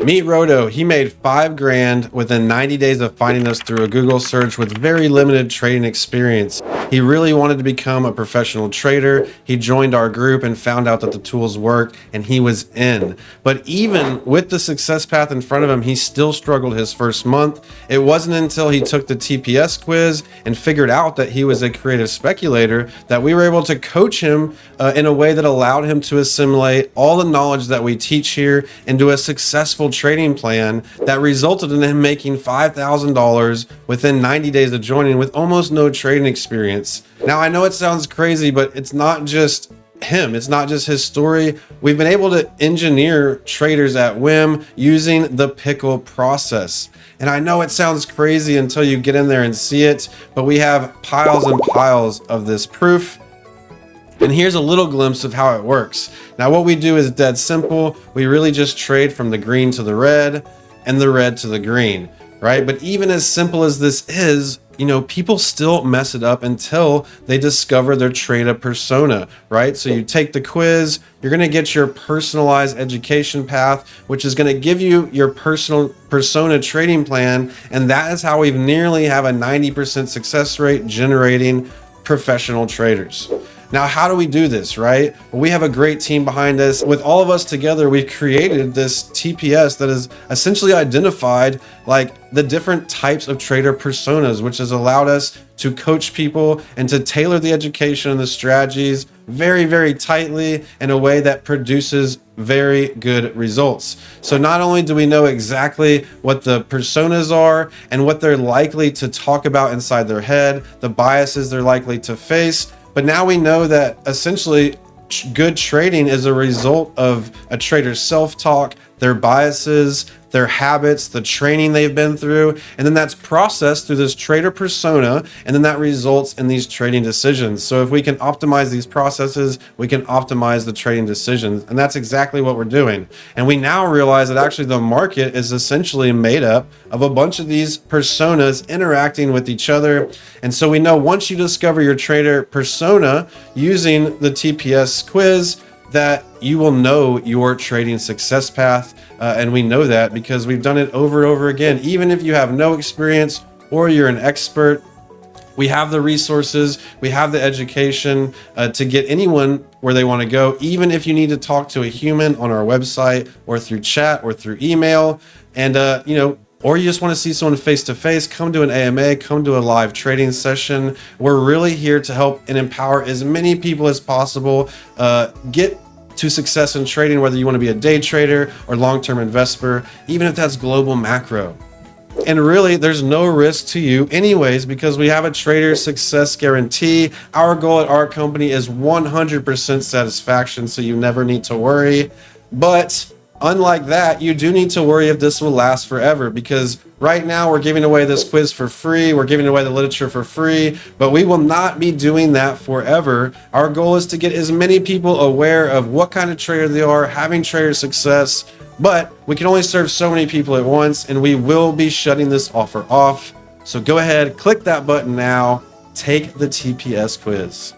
Meet Roto. He made 5 grand within 90 days of finding us through a Google search with very limited trading experience. He really wanted to become a professional trader. He joined our group and found out that the tools work, and he was in. But even with the success path in front of him, he still struggled his first month. It wasn't until he took the TPS quiz and figured out that he was a creative speculator that we were able to coach him in a way that allowed him to assimilate all the knowledge that we teach here into a successful trading plan that resulted in him making $5,000 within 90 days of joining with almost no trading experience. Now, I know it sounds crazy, but it's not just him. It's not just his story. We've been able to engineer traders at whim using the pickle process. And I know it sounds crazy until you get in there and see it, but we have piles and piles of this proof. And here's a little glimpse of how it works. Now, what we do is dead simple. We really just trade from the green to the red and the red to the green, right? But even as simple as this is, people still mess it up until they discover their trader persona, right? So you take the quiz, you're going to get your personalized education path, which is going to give you your personal persona trading plan. And that is how we've nearly have a 90% success rate generating professional traders. Now, how do we do this, right? Well, we have a great team behind us. With all of us together, we've created this TPS that has essentially identified like the different types of trader personas, which has allowed us to coach people and to tailor the education and the strategies very, very tightly in a way that produces very good results. So not only do we know exactly what the personas are and what they're likely to talk about inside their head, the biases they're likely to face, but now we know that essentially good trading is a result of a trader's self-talk, their biases, their habits, the training they've been through, and then that's processed through this trader persona, and then that results in these trading decisions. So if we can optimize these processes, we can optimize the trading decisions, and that's exactly what we're doing. And we now realize that actually the market is essentially made up of a bunch of these personas interacting with each other. And so we know once you discover your trader persona using the TPS quiz, that you will know your trading success path. And we know that because we've done it over and over again. Even if you have no experience or you're an expert, we have the resources, we have the education to get anyone where they want to go. Even if you need to talk to a human on our website or through chat or through email, and or you just want to see someone face to face, come to an AMA, come to a live trading session. We're really here to help and empower as many people as possible get to success in trading, whether you want to be a day trader or long-term investor, even if that's global macro. And really, there's no risk to you anyways, because we have a trader success guarantee. Our goal at our company is 100% satisfaction, so you never need to worry. But unlike that, you do need to worry if this will last forever, because right now we're giving away this quiz for free. We're giving away the literature for free, but we will not be doing that forever. Our goal is to get as many people aware of what kind of trader they are, having trader success, but we can only serve so many people at once, and we will be shutting this offer off. So go ahead, click that button now, take the TPS quiz.